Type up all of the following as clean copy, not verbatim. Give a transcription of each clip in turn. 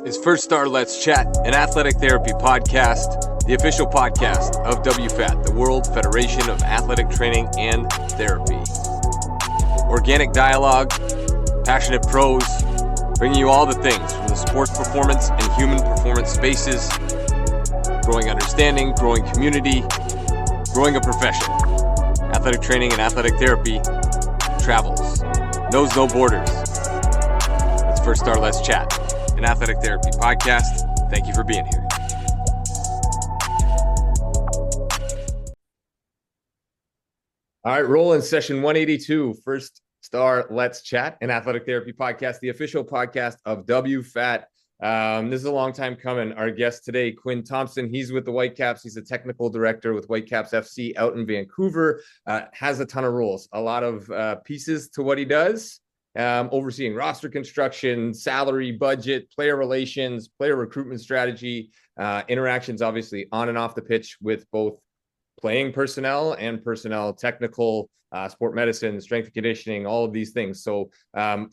is First Star Let's Chat, an athletic therapy podcast, the official podcast of WFAT, the World Federation of Athletic Training and Therapy. Organic dialogue, passionate pros, bringing you all the things from the sports performance and human performance spaces, growing understanding, growing community, growing a profession. Athletic training and athletic therapy travels, knows no borders. It's First Star Let's Chat, an athletic therapy podcast. Thank you for being here. All right, rolling session 182, First Star Let's Chat, an athletic therapy podcast, the official podcast of WFAT. This is a long time coming. Our guest today, Quinn Thompson, he's with the Whitecaps. He's a technical director with Whitecaps FC out in Vancouver, has a ton of roles, a lot of pieces to what he does, overseeing roster construction, salary, budget, player relations, player recruitment strategy, interactions, obviously, on and off the pitch with both playing personnel and personnel, technical, sport medicine, strength and conditioning, all of these things. So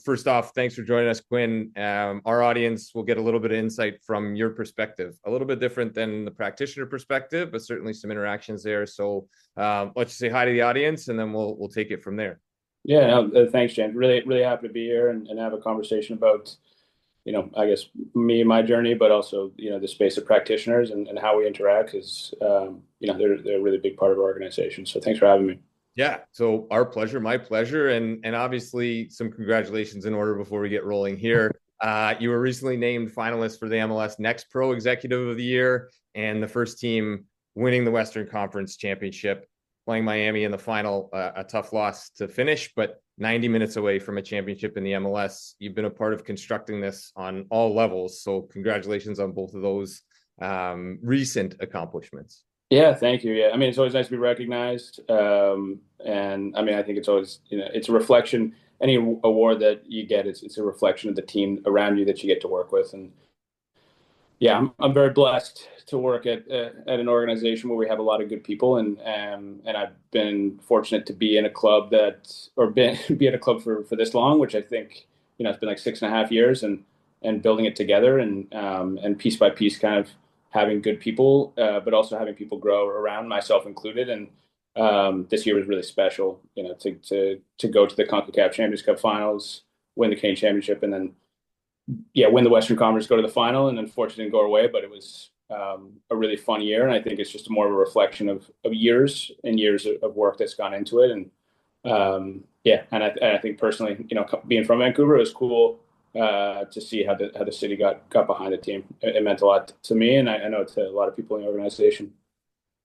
first off, thanks for joining us, Quinn. Our audience will get a little bit of insight from your perspective, a little bit different than the practitioner perspective, but certainly some interactions there. So let's just say hi to the audience, and then we'll take it from there. Yeah, no, thanks, James. Really happy to be here and have a conversation about, I guess me and my journey, but also, the space of practitioners and how we interact is, they're a really big part of our organization. So thanks for having me. Yeah, so our pleasure, my pleasure, and obviously some congratulations in order before we get rolling here. You were recently named finalist for the MLS NEXT Pro Executive of the Year and the first team winning the Western Conference Championship, playing Miami in the final, a tough loss to finish, but 90 minutes away from a championship in the MLS. You've been a part of constructing this on all levels, so congratulations on both of those recent accomplishments. Yeah, thank you. Yeah, I mean, it's always nice to be recognized. And I mean, I think it's always, it's a reflection. Any award that you get, it's a reflection of the team around you that you get to work with. And yeah, I'm very blessed to work at an organization where we have a lot of good people. And I've been fortunate to be in a club be at a club for this long, which I think, it's been like 6.5 years and building it together and piece by piece kind of having good people, but also having people grow around, myself included. And this year was really special, to go to the CONCACAF Champions Cup finals, win the Canadian Championship, and then, win the Western Conference, go to the final, and unfortunately didn't go our way, but it was a really fun year. And I think it's just more of a reflection of years and years of work that's gone into it. And and I think personally, being from Vancouver, it was cool to see how the city got behind the team. It meant a lot to me, and I know to a lot of people in the organization.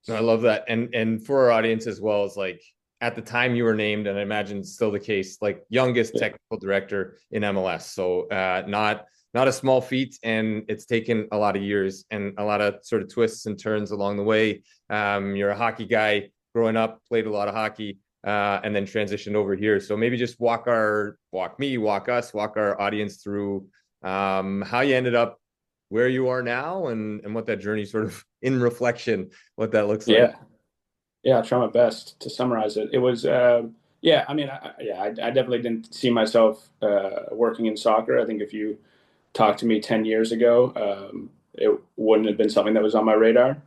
No, I love that. And for our audience as well, as like at the time you were named, and I imagine it's still the case, like youngest technical director in MLS. So not a small feat, and it's taken a lot of years and a lot of sort of twists and turns along the way. You're a hockey guy growing up, played a lot of hockey, and then transitioned over here. So maybe just walk our audience through how you ended up where you are now and what that journey sort of in reflection, what that looks like. Yeah, I'll try my best to summarize it. It was, I definitely didn't see myself working in soccer. I think if you talked to me 10 years ago, it wouldn't have been something that was on my radar.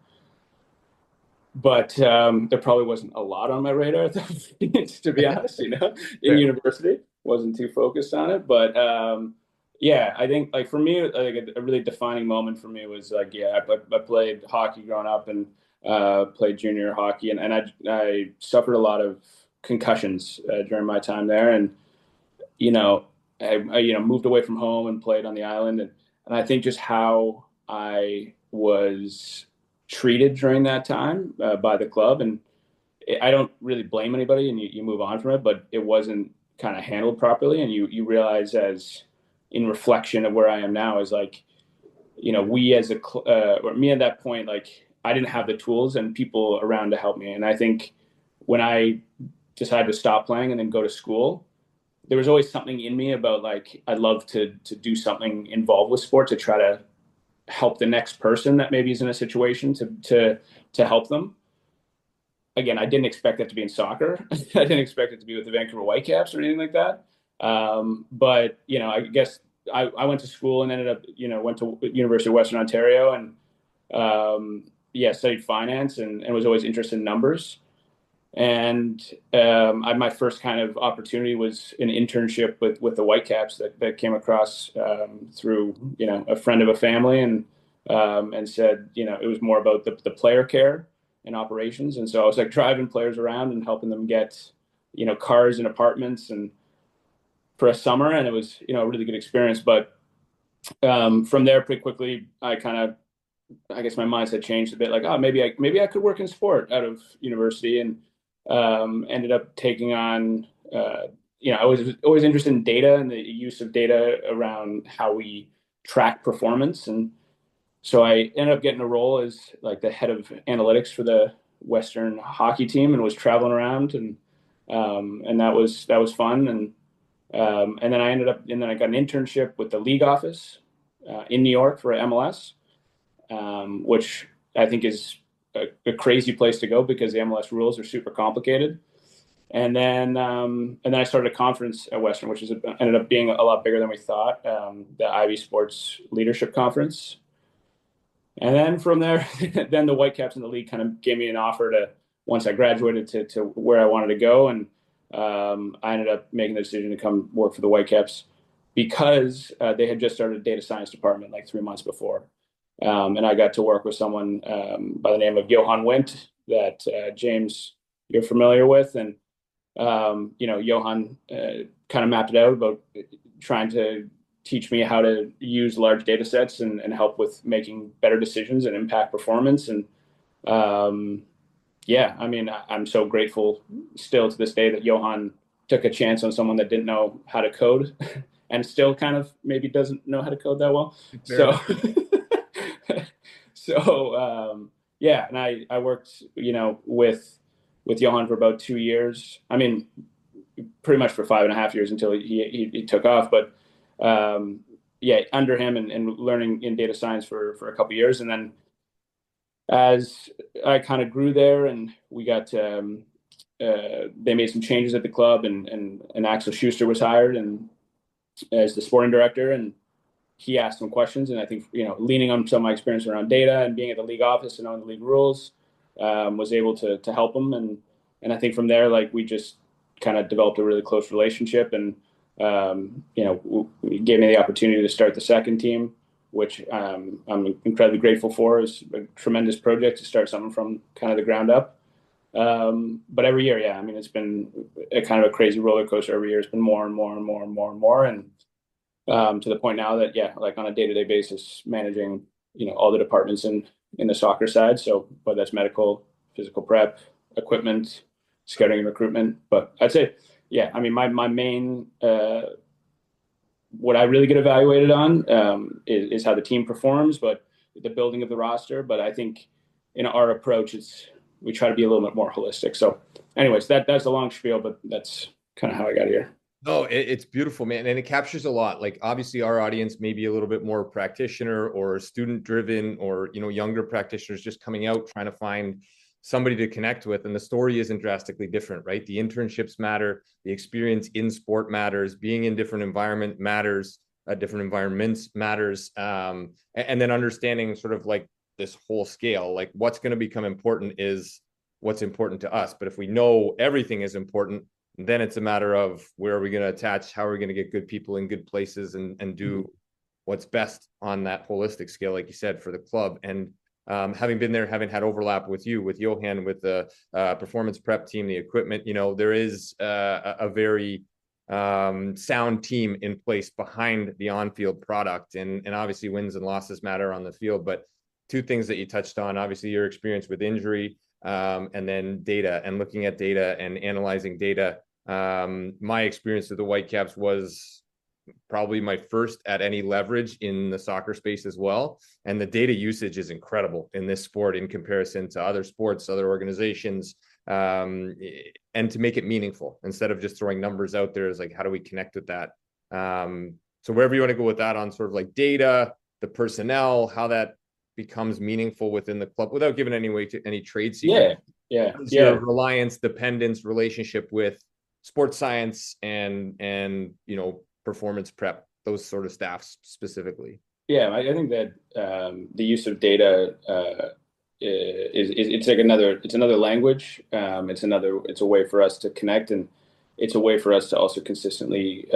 But there probably wasn't a lot on my radar, to be honest, in university. Wasn't too focused on it. But I think like for me, like a really defining moment for me was like, I played hockey growing up and played junior hockey. And I suffered a lot of concussions during my time there. And, I moved away from home and played on the island. And I think just how I was treated during that time by the club, and I don't really blame anybody, and you move on from it, but it wasn't kind of handled properly, and you realize, as in reflection of where I am now, is like, we as or me at that point, like I didn't have the tools and people around to help me. And I think when I decided to stop playing and then go to school, there was always something in me about like I'd love to do something involved with sport to try to help the next person that maybe is in a situation to help them. Again, I didn't expect that to be in soccer. I didn't expect it to be with the Vancouver Whitecaps or anything like that. But I guess I went to school and ended up, went to University of Western Ontario and, studied finance and was always interested in numbers. And my first kind of opportunity was an internship with the Whitecaps that came across through, a friend of a family and said, it was more about the player care and operations. And so I was like driving players around and helping them get, cars and apartments and for a summer. And it was, a really good experience. But from there, pretty quickly, I guess my mindset changed a bit. Like, oh, maybe I could work in sport out of university, and ended up taking on. I was always interested in data and the use of data around how we track performance, and so I ended up getting a role as like the head of analytics for the Western hockey team, and was traveling around, and that was fun, and then I got an internship with the league office in New York for MLS, which I think is a crazy place to go because the MLS rules are super complicated. And then I started a conference at Western, which ended up being a lot bigger than we thought, the Ivy Sports Leadership Conference. And then from there, then the Whitecaps in the league kind of gave me an offer to, once I graduated, to where I wanted to go. And I ended up making the decision to come work for the Whitecaps because they had just started a data science department like 3 months before. And I got to work with someone by the name of Johan Wint that James, you're familiar with. And, Johan kind of mapped it out about trying to teach me how to use large data sets and help with making better decisions and impact performance. And I'm so grateful still to this day that Johan took a chance on someone that didn't know how to code and still kind of maybe doesn't know how to code that well. And I worked, with Johan for about 2 years. I mean, pretty much for 5.5 years until he took off. But under him and learning in data science for a couple of years. And then as I kind of grew there and we got, they made some changes at the club and Axel Schuster was hired and as the sporting director, and he asked some questions. And I think, leaning on some of my experience around data and being at the league office and knowing the league rules, was able to help him. And I think from there, like we just kind of developed a really close relationship and, gave me the opportunity to start the second team, which I'm incredibly grateful for. It's a tremendous project to start something from kind of the ground up. But every year, it's been a kind of a crazy roller coaster. Every year it's been more and more and more and more and more. And to the point now that, like on a day-to-day basis, managing, all the departments in the soccer side. So whether that's medical, physical prep, equipment, scouting and recruitment. But I'd say, my main, what I really get evaluated on is how the team performs, but the building of the roster. But I think in our approach, we try to be a little bit more holistic. So anyways, that's a long spiel, but that's kind of how I got here. No, it's beautiful, man. And it captures a lot. Like obviously our audience may be a little bit more practitioner or student driven or, younger practitioners just coming out, trying to find somebody to connect with. And the story isn't drastically different, right? The internships matter. The experience in sport matters. Being in different environment matters. Different environments matters. And then understanding sort of like this whole scale, like what's going to become important is what's important to us. But if we know everything is important, then it's a matter of where are we going to attach, how are we going to get good people in good places and do what's best on that holistic scale, like you said, for the club. And having been there, having had overlap with Johan, with the performance prep team, the equipment, there is a very sound team in place behind the on-field product. And obviously wins and losses matter on the field. But two things that you touched on, obviously your experience with injury and then data and looking at data and analyzing data. My experience with the Whitecaps was probably my first at any leverage in the soccer space as well. And the data usage is incredible in this sport in comparison to other sports, other organizations, and to make it meaningful instead of just throwing numbers out there is like, how do we connect with that? So wherever you want to go with that on sort of like data, the personnel, how that becomes meaningful within the club without giving any way to any trade secret. Your reliance, dependence, relationship with sports science and performance prep, those sort of staffs specifically? Yeah, I think that the use of data it's like another language. It's a way for us to connect, and it's a way for us to also consistently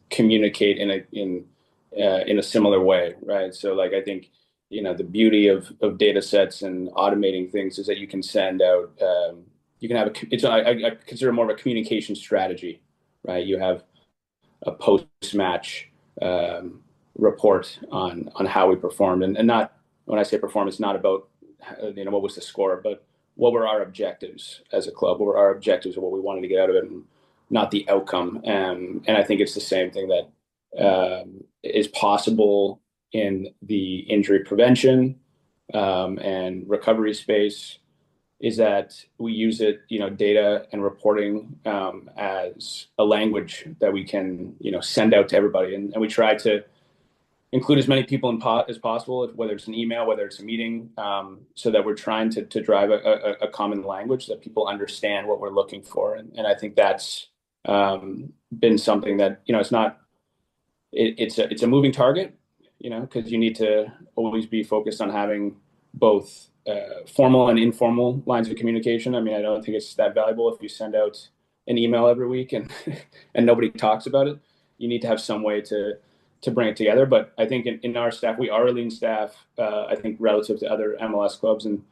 communicate in a similar way, right? So like I think the beauty of data sets and automating things is that you can send out you can have I consider it more of a communication strategy, right? You have a post-match report on how we performed, and not, when I say performance, not about what was the score, but what were our objectives as a club? What were our objectives of what we wanted to get out of it, and not the outcome? And I think it's the same thing that is possible in the injury prevention and recovery space, is that we use it, data and reporting as a language that we can, send out to everybody. And we try to include as many people as possible, whether it's an email, whether it's a meeting, so that we're trying to drive a common language that people understand what we're looking for. And I think that's been something that, it's a moving target, because you need to always be focused on having both formal and informal lines of communication. I mean, I don't think it's that valuable if you send out an email every week and and nobody talks about it. You need to have some way to bring it together. But I think in our staff, we are a lean staff, I think, relative to other MLS clubs, and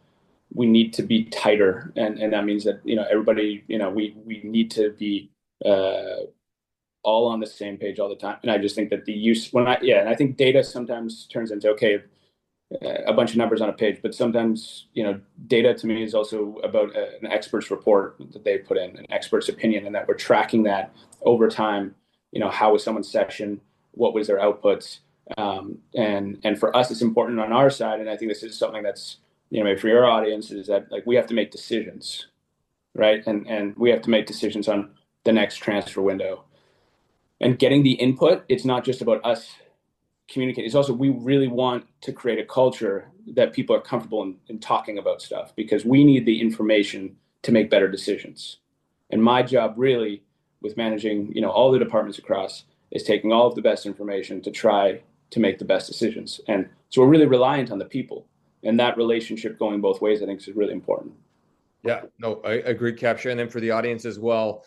we need to be tighter. And that means that, everybody, we need to be all on the same page all the time. And I just think that and I think data sometimes turns into, okay, a bunch of numbers on a page, but sometimes, data to me is also about an expert's report that they put in, an expert's opinion, and that we're tracking that over time. How was someone's session? What was their outputs? And for us, it's important on our side. And I think this is something that's, maybe for your audience, is that like we have to make decisions, right? And we have to make decisions on the next transfer window. And getting the input, it's not just about us communicate. It's also, we really want to create a culture that people are comfortable in talking about stuff, because we need the information to make better decisions. And my job really with managing, all the departments across, is taking all of the best information to try to make the best decisions. And so we're really reliant on the people, and that relationship going both ways, I think, is really important. Yeah, no, I agree, capture. And then for the audience as well,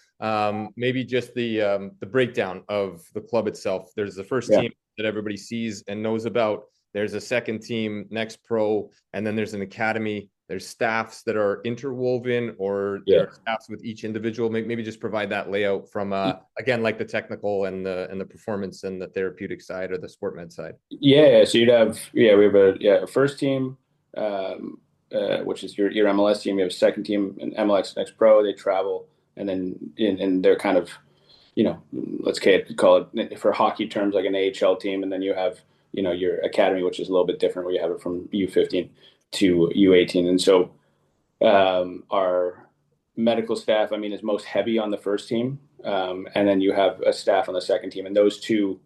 maybe just the breakdown of the club itself. There's the first team that everybody sees and knows about. There's a second team, Next Pro, and then there's an academy. There's staffs that are interwoven, or there are staffs with each individual. Maybe just provide that layout from again, like the technical and the performance and the therapeutic side, or the sport med side. Yeah, so you'd have we have a first team, which is your MLS team. You have a second team, an MLS Next Pro. They travel, and then they're kind of, let's call it, for hockey terms, like an AHL team. And then you have, your academy, which is a little bit different, where you have it from U15 to U18. And so our medical staff, is most heavy on the first team. And then you have a staff on the second team. And those two,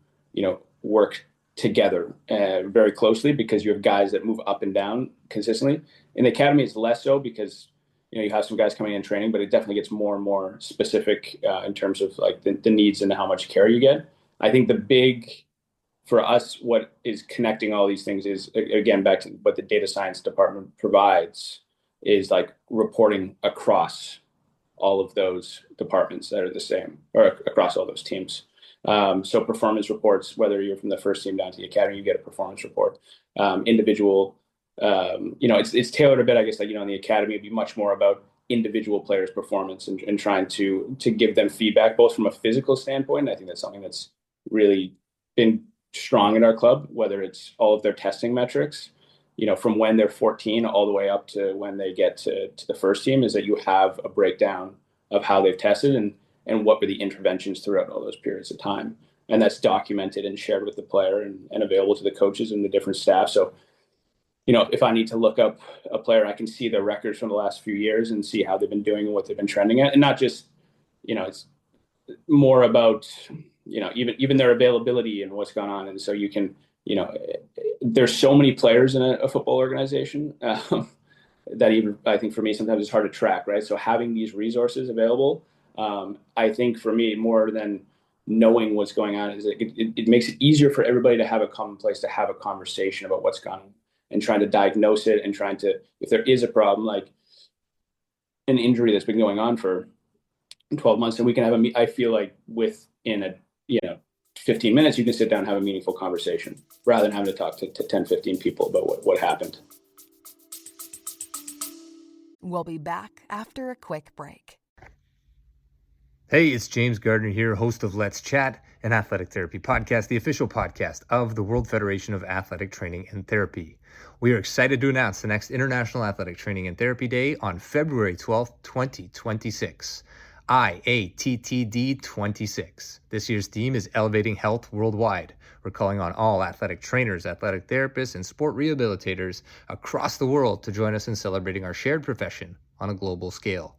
work together very closely, because you have guys that move up and down consistently. In the academy, it's less so, because you have some guys coming in training, but it definitely gets more and more specific in terms of like the needs and how much care you get. I think the big, for us, what is connecting all these things is, again, back to what the data science department provides, is like reporting across all of those departments that are the same, or across all those teams. So performance reports, whether you're from the first team down to the academy, you get a performance report. Individual, it's tailored a bit, I guess, like, in the academy, it'd be much more about individual players' performance and trying to give them feedback, both from a physical standpoint. I think that's something that's really been strong in our club, whether it's all of their testing metrics, from when they're 14 all the way up to when they get to the first team, is that you have a breakdown of how they've tested and what were the interventions throughout all those periods of time. And that's documented and shared with the player and available to the coaches and the different staff. So, if I need to look up a player, I can see their records from the last few years and see how they've been doing and what they've been trending at. And not just, it's more about, even their availability and what's gone on. And so you can, there's so many players in a football organization that even, I think for me, sometimes it's hard to track, right? So having these resources available, I think for me, more than knowing what's going on is it makes it easier for everybody to have a common place to have a conversation about what's going on and trying to diagnose it and trying to, if there is a problem, like an injury that's been going on for 12 months, and we can have I feel like within a, 15 minutes, you can sit down and have a meaningful conversation rather than having to talk to 10, 15 people about what happened. We'll be back after a quick break. Hey, it's James Gardner here, host of Let's Chat, an athletic therapy podcast, the official podcast of the World Federation of Athletic Training and Therapy. We are excited to announce the next International Athletic Training and Therapy Day on February 12th, 2026. IATTD 26. This year's theme is Elevating Health Worldwide. We're calling on all athletic trainers, athletic therapists, and sport rehabilitators across the world to join us in celebrating our shared profession on a global scale.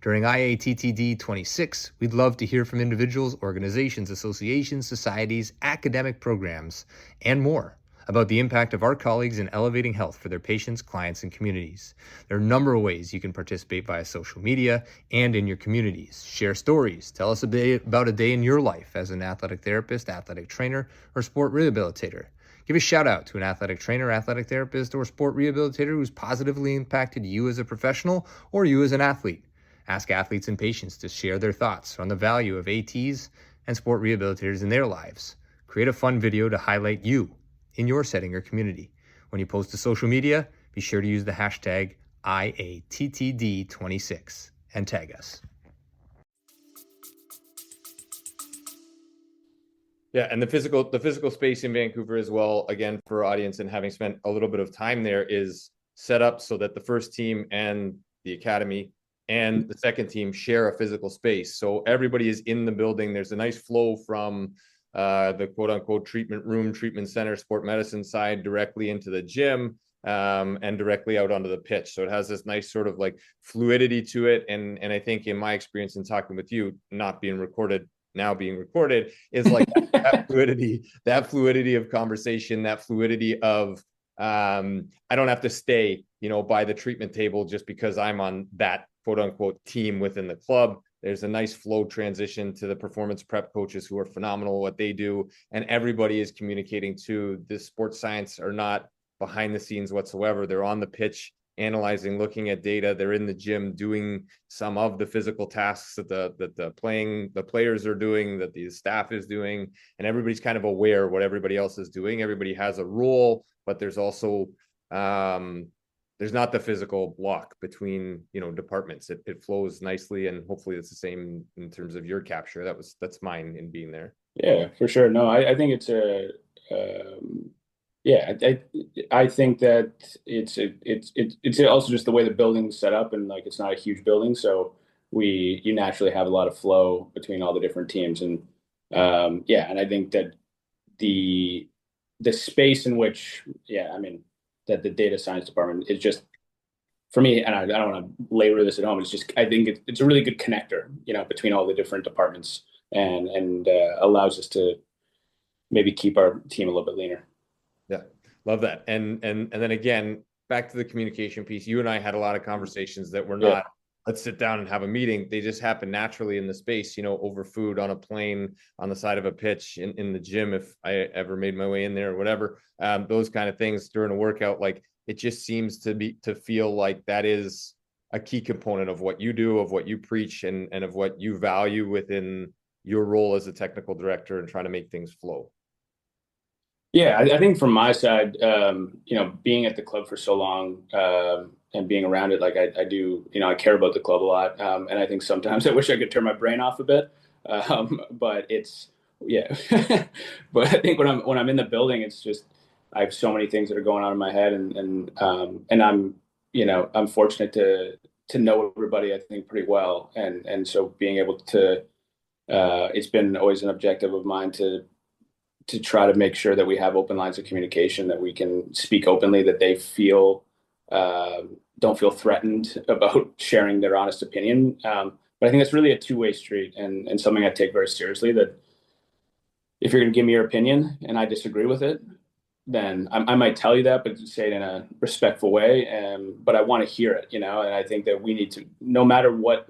During IATTD 26, we'd love to hear from individuals, organizations, associations, societies, academic programs, and more about the impact of our colleagues in elevating health for their patients, clients, and communities. There are a number of ways you can participate via social media and in your communities. Share stories. Tell us a bit about a day in your life as an athletic therapist, athletic trainer, or sport rehabilitator. Give a shout out to an athletic trainer, athletic therapist, or sport rehabilitator who's positively impacted you as a professional or you as an athlete. Ask athletes and patients to share their thoughts on the value of ATs and sport rehabilitators in their lives. Create a fun video to highlight you in your setting or community. When you post to social media, be sure to use the hashtag IATTD26 and tag us. Yeah, and the physical space in Vancouver as well, again, for our audience and having spent a little bit of time there, is set up so that the first team and the academy and the second team share a physical space. So everybody is in the building. There's a nice flow from the quote unquote treatment room, treatment center, sport medicine side directly into the gym and directly out onto the pitch. So it has this nice sort of like fluidity to it. And I think in my experience in talking with you, not being recorded, now being recorded, is like that fluidity of conversation, that fluidity of I don't have to stay, by the treatment table just because I'm on that quote unquote team within the club. There's a nice flow transition to the performance prep coaches who are phenomenal at what they do. And everybody is communicating to this. Sports science are not behind the scenes whatsoever. They're on the pitch, analyzing, looking at data. They're in the gym doing some of the physical tasks that the players are doing, that the staff is doing. And everybody's kind of aware of what everybody else is doing. Everybody has a role, but there's also there's not the physical block between, departments. It flows nicely, and hopefully it's the same in terms of your capture. That's mine in being there. Yeah, for sure. No, I think it's I think that it's also just the way the building's set up, and like it's not a huge building, so you naturally have a lot of flow between all the different teams, and and I think that the space in which that the data science department is just, for me, and I don't want to labor this at home, it's just, I think it's a really good connector, between all the different departments, and allows us to maybe keep our team a little bit leaner. Yeah, love that. And then again, back to the communication piece, you and I had a lot of conversations that were not, let's sit down and have a meeting. They just happen naturally in the space, over food, on a plane, on the side of a pitch, in the gym, if I ever made my way in there or whatever, those kind of things during a workout. Like, it just seems to feel like that is a key component of what you do, of what you preach, and of what you value within your role as a technical director and trying to make things flow. Yeah, I think from my side, being at the club for so long, and being around it, like I do, I care about the club a lot. And I think sometimes I wish I could turn my brain off a bit. But it's, but I think when I'm in the building, it's just, I have so many things that are going on in my head, and I'm, I'm fortunate to know everybody, I think, pretty well. And so being able to, it's been always an objective of mine to try to make sure that we have open lines of communication, that we can speak openly, that they don't feel threatened about sharing their honest opinion. But I think that's really a two-way street, and something I take very seriously, that if you're going to give me your opinion and I disagree with it, then I might tell you that, but say it in a respectful way. But I want to hear it, and I think that we need to, no matter what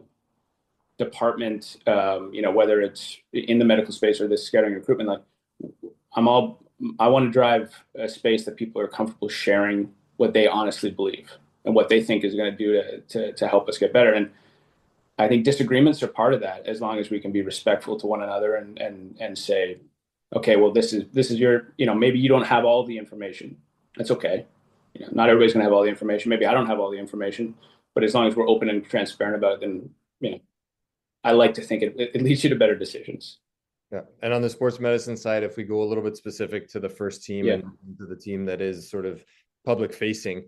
department, whether it's in the medical space or the scouting recruitment, like I want to drive a space that people are comfortable sharing what they honestly believe and what they think is going to do to help us get better. And I think disagreements are part of that, as long as we can be respectful to one another and say, okay, well, this is your, maybe you don't have all the information. That's okay. Not everybody's going to have all the information. Maybe I don't have all the information, but as long as we're open and transparent about it, then, I like to think it leads you to better decisions. Yeah. And on the sports medicine side, if we go a little bit specific to the first team and to the team that is sort of public facing,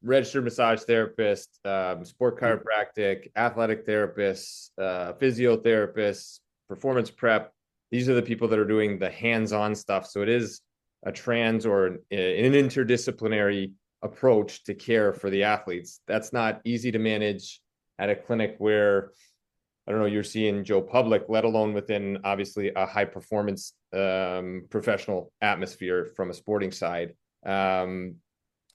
registered massage therapist, sport chiropractic, athletic therapists, physiotherapists, performance prep. These are the people that are doing the hands-on stuff. So it is a trans or an interdisciplinary approach to care for the athletes. That's not easy to manage at a clinic where, I don't know, you're seeing Joe Public, let alone within obviously a high performance professional atmosphere from a sporting side.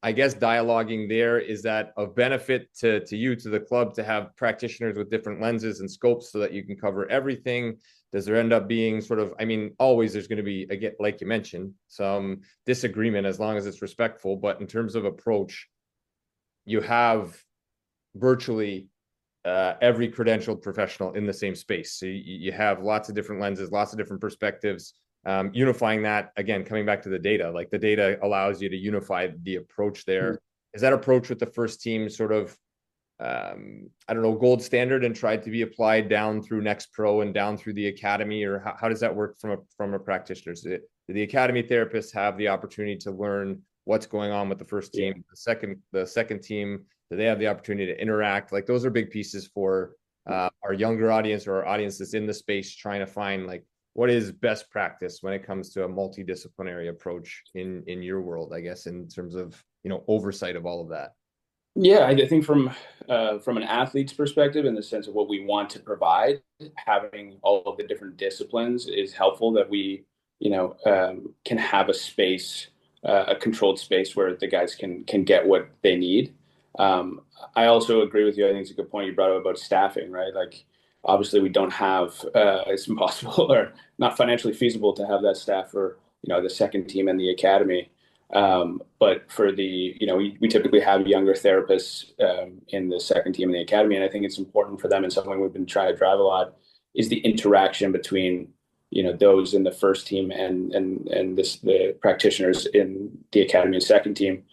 I guess dialoguing there, is that of benefit to you, to the club, to have practitioners with different lenses and scopes so that you can cover everything? Does there end up being sort of, always there's going to be, again, like you mentioned, some disagreement as long as it's respectful, but in terms of approach, you have virtually every credentialed professional in the same space. So you have lots of different lenses, lots of different perspectives. Unifying that, again, coming back to the data, like the data allows you to unify the approach there. Mm-hmm. Is that approach with the first team sort of, gold standard and tried to be applied down through Next Pro and down through the academy, or how does that work from a practitioner? Do the academy therapists have the opportunity to learn what's going on with the first team? The second team, do they have the opportunity to interact? Like, those are big pieces for our younger audience, or our audience that's in the space trying to find, like, what is best practice when it comes to a multidisciplinary approach in your world, I guess, in terms of, oversight of all of that? Yeah, I think from an athlete's perspective, in the sense of what we want to provide, having all of the different disciplines is helpful, that we, can have a space, a controlled space where the guys can get what they need. I also agree with you. I think it's a good point you brought up about staffing, right? Like, obviously we don't have, it's impossible or not financially feasible to have that staff for, the second team and the academy. But for the, we typically have younger therapists in the second team and the academy. And I think it's important for them, and something we've been trying to drive a lot, is the interaction between, those in the first team and the practitioners in the academy and second team.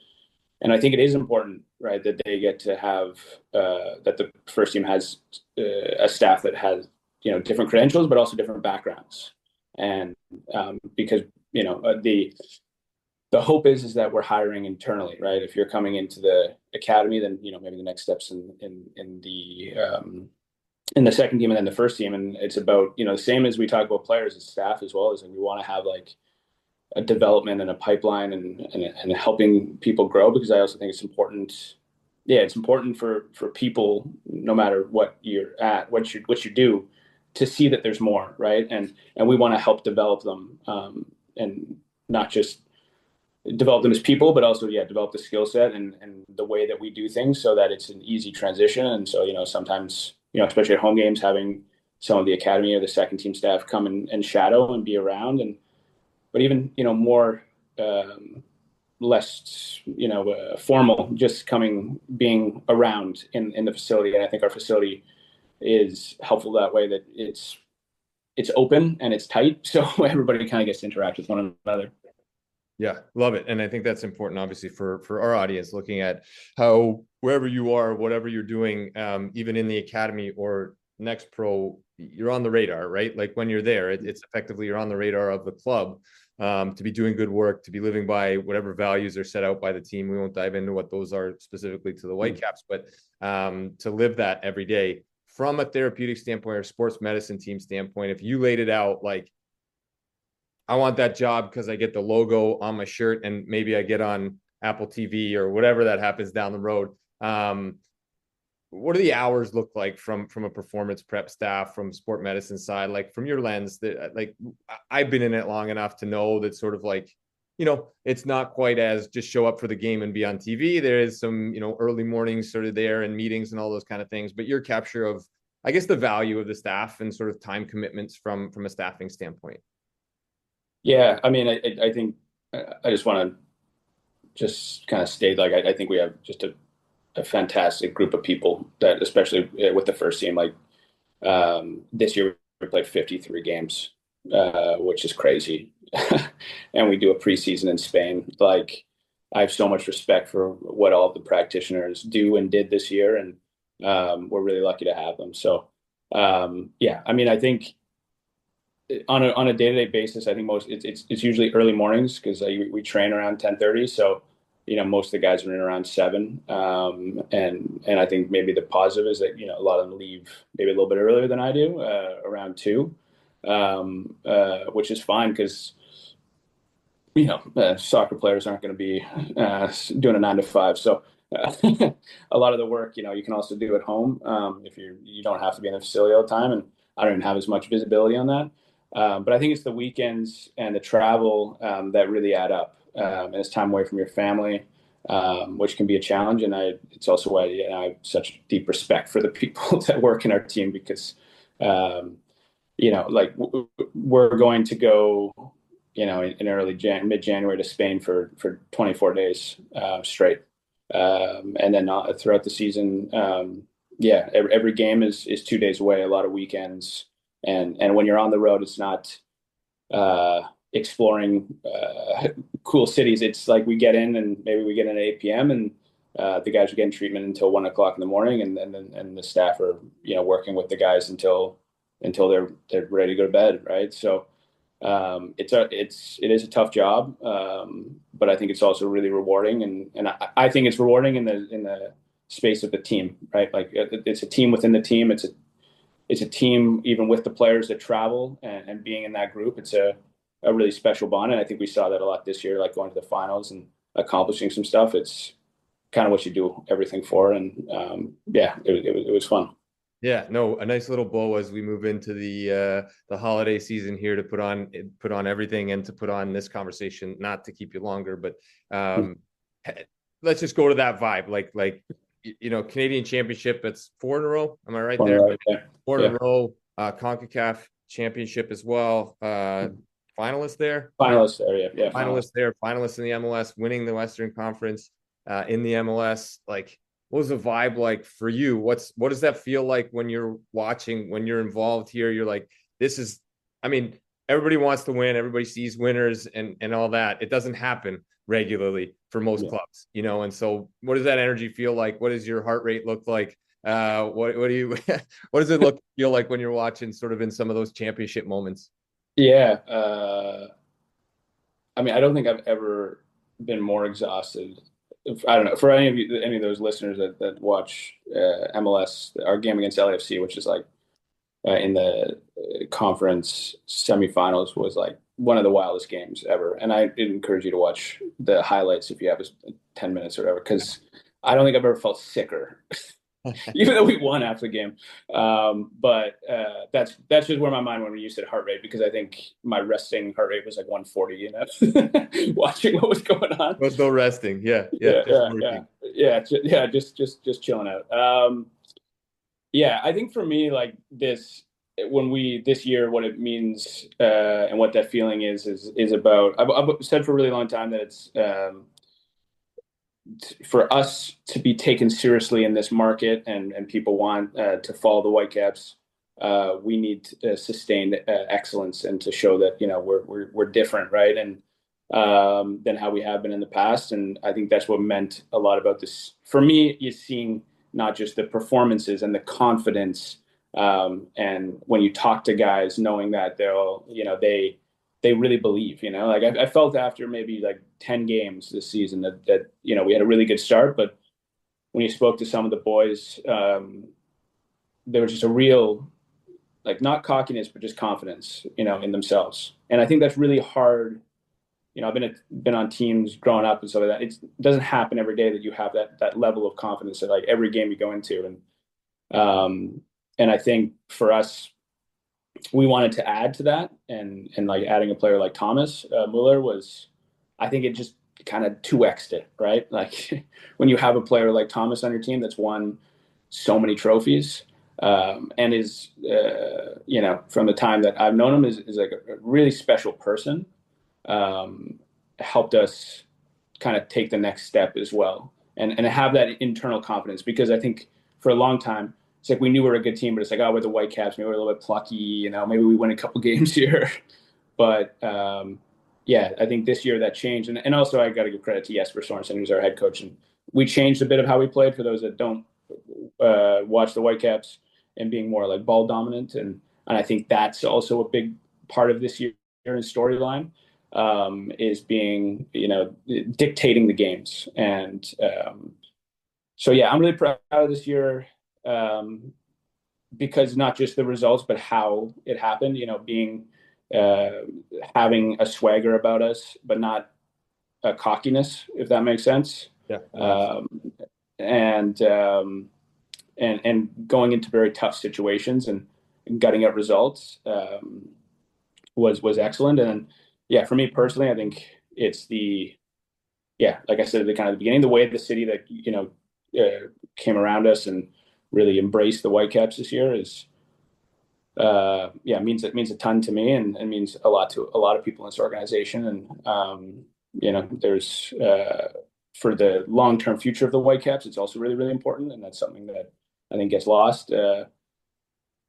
And I think it is important, right, that they get to have, that the first team has a staff that has, different credentials, but also different backgrounds. And because, the hope is that we're hiring internally, right? If you're coming into the academy, then, maybe the next steps in the second team and then the first team. And it's about, the same as we talk about players, as staff as well, as we want to have like a development and a pipeline and helping people grow, because I also think it's important. Yeah, it's important for people, no matter what you're at, what you do, to see that there's more, right? And we want to help develop them, and not just develop them as people, but also, develop the skill set and the way that we do things, so that it's an easy transition. And so, sometimes, especially at home games, having some of the academy or the second team staff come and shadow and be around, but even, more, less, formal, just being around in the facility. And I think our facility is helpful that way, that it's open and it's tight, so everybody kind of gets to interact with one another. Yeah, love it. And I think that's important, obviously, for our audience, looking at how, wherever you are, whatever you're doing, even in the academy or Next Pro, you're on the radar, right? Like, when you're there, it's effectively, you're on the radar of the club, to be doing good work, to be living by whatever values are set out by the team. We won't dive into what those are specifically to the Whitecaps, but to live that every day from a therapeutic standpoint or sports medicine team standpoint. If you laid it out like, I want that job because I get the logo on my shirt and maybe I get on Apple TV or whatever that happens down the road. What do the hours look like from a performance prep staff, from sport medicine side, like from your lens? That, like, I've been in it long enough to know that sort of like, it's not quite as just show up for the game and be on TV. There is some, early mornings sort of there and meetings and all those kind of things, but your capture of I guess, the value of the staff and sort of time commitments from a staffing standpoint? Yeah, I mean, I think I just want to just kind of state, like, I think we have just a fantastic group of people that, especially with the first team, like this year we played 53 games, which is crazy. And we do a preseason in Spain. Like, I have so much respect for what all of the practitioners do and did this year, and we're really lucky to have them. So, yeah, I mean, I think on a day-to-day basis, I think it's usually early mornings because we train around 10:30. So, most of the guys are in around 7. And I think maybe the positive is that, a lot of them leave maybe a little bit earlier than I do, around 2, which is fine because, soccer players aren't going to be doing a 9 to 5. So a lot of the work, you can also do at home if you don't have to be in the facility all the time. And I don't even have as much visibility on that. But I think it's the weekends and the travel that really add up. And it's time away from your family, which can be a challenge. And it's also why I have such deep respect for the people that work in our team because, like we're going to go, in early mid-January to Spain for 24 days straight. And then throughout the season, every game is 2 days away, a lot of weekends. And when you're on the road, it's not exploring cool cities. It's like we get in and maybe we get in at 8 p.m. and the guys are getting treatment until 1 o'clock in the morning, and the staff are working with the guys until they're ready to go to bed, right? So it is a tough job, but I think it's also really rewarding, and I think it's rewarding in the space of the team, right? Like it's a team within the team. It's a team even with the players that travel and being in that group. It's a really special bond, and I think we saw that a lot this year, like going to the finals and accomplishing some stuff. It's kind of what you do everything for, and it was fun. Yeah, no, a nice little bow as we move into the holiday season here to put on everything and to put on this conversation, not to keep you longer, but let's just go to that vibe. Like Canadian Championship, it's 4 in a row. Am I right there? Right there. 4 in a row. CONCACAF Championship as well. Finalist there. Finalist there, yeah. Finalist there. Finalist in the MLS, winning the Western Conference in the MLS. Like, what was the vibe like for you? What does that feel like when you're watching, when you're involved here? You're like, everybody wants to win. Everybody sees winners and all that. It doesn't happen regularly for most clubs, and so what does that energy feel like? What does your heart rate look like? What do you, what does it feel like when you're watching sort of in some of those championship moments? Yeah. I don't think I've ever been more exhausted. I don't know, for any of those listeners that watch MLS, our game against LAFC, which is like in the conference semifinals, was like one of the wildest games ever. And I encourage you to watch the highlights if you have 10 minutes or whatever, because I don't think I've ever felt sicker, even though we won after the game. But that's just where my mind went when you said heart rate, because I think my resting heart rate was like 140, watching what was going on. There was no resting. Yeah. Just chilling out. I think for me, like this year, what it means and what that feeling is about. I've said for a really long time that it's for us to be taken seriously in this market and people want to follow the Whitecaps, we need sustained excellence and to show that we're different, right? And than how we have been in the past. And I think that's what meant a lot about this for me, is seeing not just the performances and the confidence, and when you talk to guys, knowing that they really believe, like I felt after maybe like 10 games this season that we had a really good start, but when you spoke to some of the boys, there was just a real, like, not cockiness, but just confidence, in themselves. And I think that's really hard. I've been on teams growing up and stuff like that. It doesn't happen every day that you have that level of confidence at like every game you go into. And I think for us, we wanted to add to that, and like adding a player like Thomas Muller was, I think it just kind of 2x'd it, right? Like when you have a player like Thomas on your team that's won so many trophies, and is, from the time that I've known him, is like a really special person. Helped us kind of take the next step as well, and have that internal confidence, because I think for a long time, it's like we knew we were a good team, but it's like, oh, we're the Whitecaps, maybe we're a little bit plucky, maybe we win a couple games here. But I think this year that changed. And also I got to give credit to Jesper Sorensen, who's our head coach. And we changed a bit of how we played, for those that don't watch the Whitecaps, and being more like ball dominant. And I think that's also a big part of this year in storyline, is being, dictating the games. And I'm really proud of this year, because not just the results, but how it happened, having a swagger about us, but not a cockiness, if that makes sense. Yeah. And going into very tough situations and gutting out results was excellent. And for me personally, I think it's like I said at the kind of the beginning, the way the city that came around us and really embraced the Whitecaps this year is means a ton to me, and means a lot to a lot of people in this organization. And there's for the long-term future of the Whitecaps, it's also really, really important, and that's something that I think gets lost,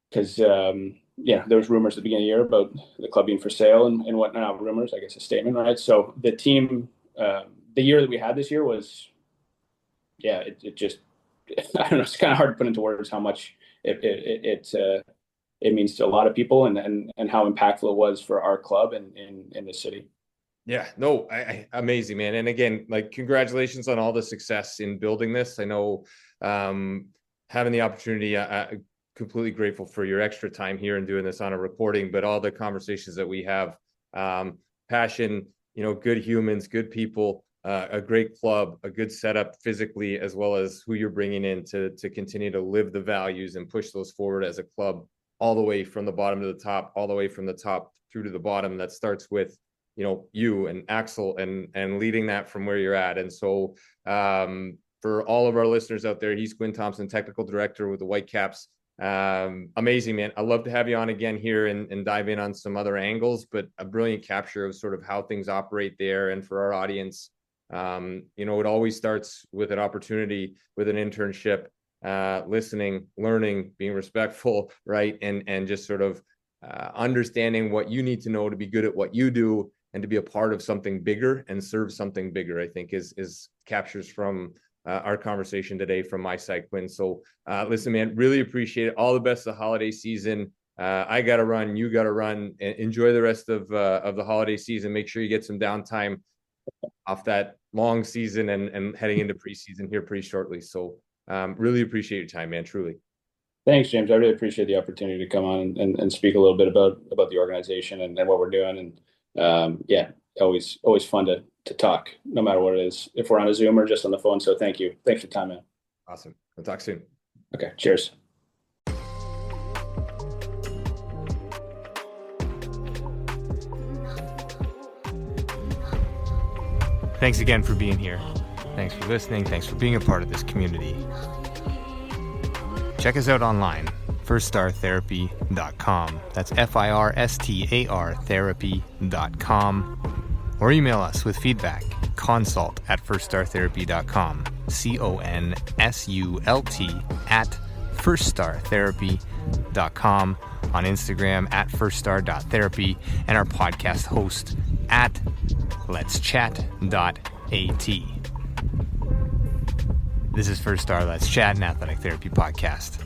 because there was rumors at the beginning of the year about the club being for sale and whatnot. Not rumors, I guess a statement, right? So the team, the year that we had this year was, it just I don't know, it's kind of hard to put into words how much it means to a lot of people, and how impactful it was for our club and in the city. Yeah, no, amazing, man. And again, like, congratulations on all the success in building this. I know having the opportunity, I'm completely grateful for your extra time here and doing this on a recording, but all the conversations that we have, passion, good humans, good people, a great club, a good setup physically, as well as who you're bringing in to continue to live the values and push those forward as a club, all the way from the bottom to the top, all the way from the top through to the bottom. That starts with, you and Axel and leading that from where you're at. And so for all of our listeners out there, he's Quinn Thompson, technical director with the Whitecaps. Amazing, man. I'd love to have you on again here and dive in on some other angles, but a brilliant capture of sort of how things operate there. And for our audience, it always starts with an opportunity, with an internship, listening, learning, being respectful, right? And just sort of understanding what you need to know to be good at what you do, and to be a part of something bigger and serve something bigger, I think is captures from our conversation today from my side, Quinn. So listen, man, really appreciate it. All the best of the holiday season. I got to run, you got to run. Enjoy the rest of the holiday season. Make sure you get some downtime off that long season and heading into preseason here pretty shortly. So really appreciate your time, man, truly. Thanks, James. I really appreciate the opportunity to come on and speak a little bit about the organization and what we're doing. And always fun to talk, no matter what it is, if we're on a Zoom or just on the phone. So thank you. Thanks for your time, man. Awesome. We'll talk soon. Okay. Cheers. Thanks again for being here. Thanks for listening. Thanks for being a part of this community. Check us out online, firststartherapy.com. That's FIRSTAR therapy.com. Or email us with feedback, consult@firststartherapy.com, CONSULT@firststartherapy.com, on Instagram @firststar.therapy, and our podcast host @letschat.at. This is First Star Let's Chat, an athletic therapy podcast.